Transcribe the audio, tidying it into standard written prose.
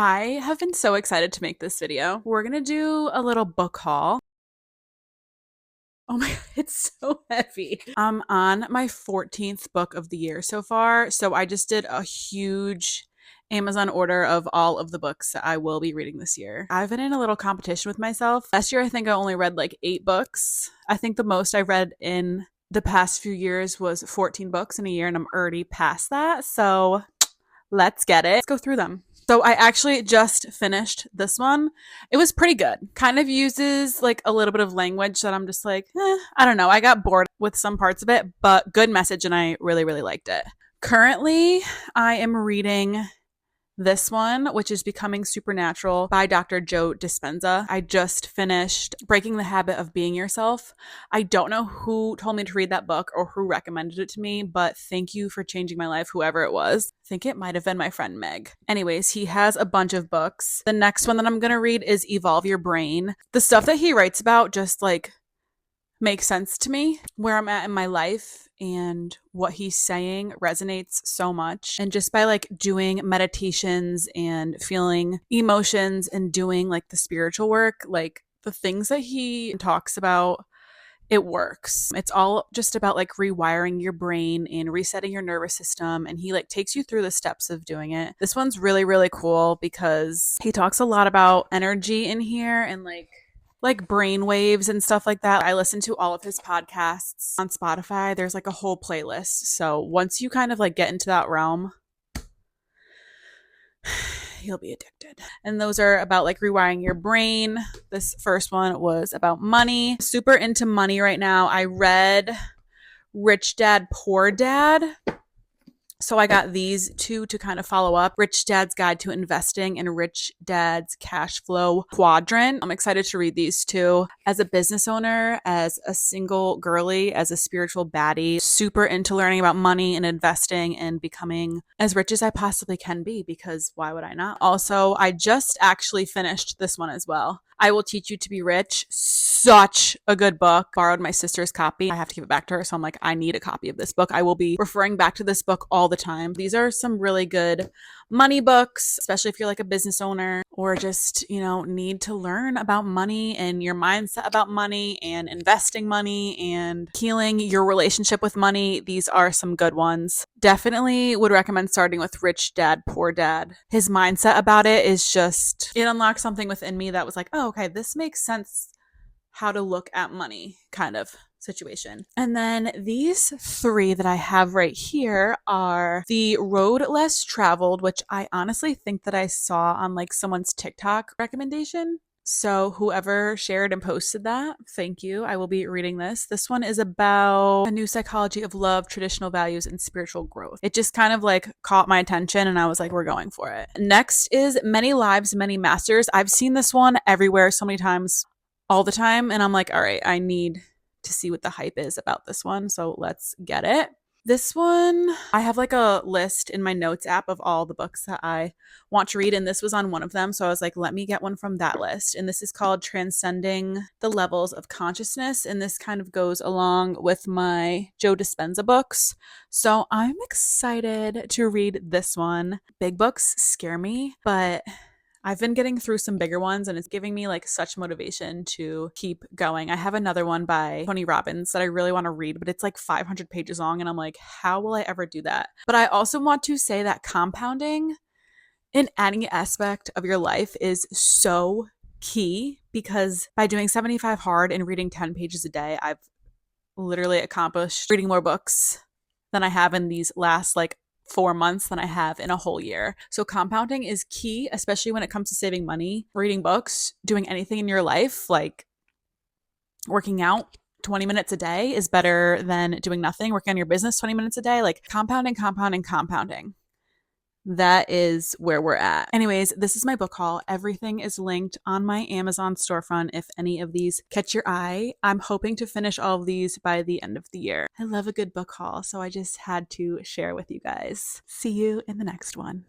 I have been so excited to make this video. We're gonna do a little book haul. Oh my, it's so heavy. I'm on my 14th book of the year so far. So I just did a huge Amazon order of all of the books that I will be reading this year. I've been in a little competition with myself. Last year, I think I only read like 8 books. I think the most I read in the past few years was 14 books in a year, and I'm already past that. So let's get it. Let's go through them. So I actually just finished this one. It was pretty good. Kind of uses like a little bit of language that I'm just like, I don't know. I got bored with some parts of it, but good message and I really, really liked it. Currently, I am reading this one, which is Becoming Supernatural by Dr. Joe Dispenza. I just finished Breaking the Habit of Being Yourself. I don't know who told me to read that book or who recommended it to me, but thank you for changing my life, whoever it was. I think it might have been my friend Meg. Anyways, he has a bunch of books. The next one that I'm going to read is Evolve Your Brain. The stuff that he writes about just like makes sense to me. Where I'm at in my life and what he's saying resonates so much. And just by like doing meditations and feeling emotions and doing like the spiritual work, like the things that he talks about, it works. It's all just about like rewiring your brain and resetting your nervous system. And he like takes you through the steps of doing it. This one's really, really cool because he talks a lot about energy in here and like brain waves and stuff like that. I listen to all of his podcasts on Spotify. There's like a whole playlist. So once you kind of like get into that realm, you'll be addicted. And those are about like rewiring your brain. This first one was about money. Super into money right now. I read Rich Dad, Poor Dad. So I got these two to kind of follow up: Rich Dad's Guide to Investing and Rich Dad's Cash Flow Quadrant. I'm excited to read these two. As a business owner, as a single girly, as a spiritual baddie, super into learning about money and investing and becoming as rich as I possibly can be, because why would I not? Also, I just actually finished this one as well. I Will Teach You to Be Rich. Such a good book. Borrowed my sister's copy. I have to give it back to her. So I'm like, I need a copy of this book. I will be referring back to this book all the time. These are some really good money books, especially if you're like a business owner or just, need to learn about money and your mindset about money and investing money and healing your relationship with money. These are some good ones. Definitely would recommend starting with Rich Dad, Poor Dad. His mindset about it is just, it unlocked something within me that was like, oh, okay, this makes sense how to look at money kind of situation. And then these 3 that I have right here are The Road Less Traveled, which I honestly think that I saw on like someone's TikTok recommendation. So whoever shared and posted that, thank you. I will be reading this. This one is about a new psychology of love, traditional values, and spiritual growth. It just kind of like caught my attention and I was like, we're going for it. Next is Many Lives, Many Masters. I've seen this one everywhere so many times, all the time. And I'm like, all right, I need to see what the hype is about this one. So let's get it. This one, I have like a list in my notes app of all the books that I want to read, and this was on one of them. So I was like, let me get one from that list. And this is called Transcending the Levels of Consciousness. And this kind of goes along with my Joe Dispenza books. So I'm excited to read this one. Big books scare me, but I've been getting through some bigger ones and it's giving me like such motivation to keep going. I have another one by Tony Robbins that I really want to read, but it's like 500 pages long and I'm like, how will I ever do that? But I also want to say that compounding in any aspect of your life is so key, because by doing 75 hard and reading 10 pages a day, I've literally accomplished reading more books than I have in these last like 4 months than I have in a whole year. So compounding is key, especially when it comes to saving money, reading books, doing anything in your life, like working out 20 minutes a day is better than doing nothing. Working on your business 20 minutes a day, like compounding, compounding, compounding. That is where we're at. Anyways, this is my book haul. Everything is linked on my Amazon storefront if any of these catch your eye. I'm hoping to finish all of these by the end of the year. I love a good book haul, so I just had to share with you guys. See you in the next one.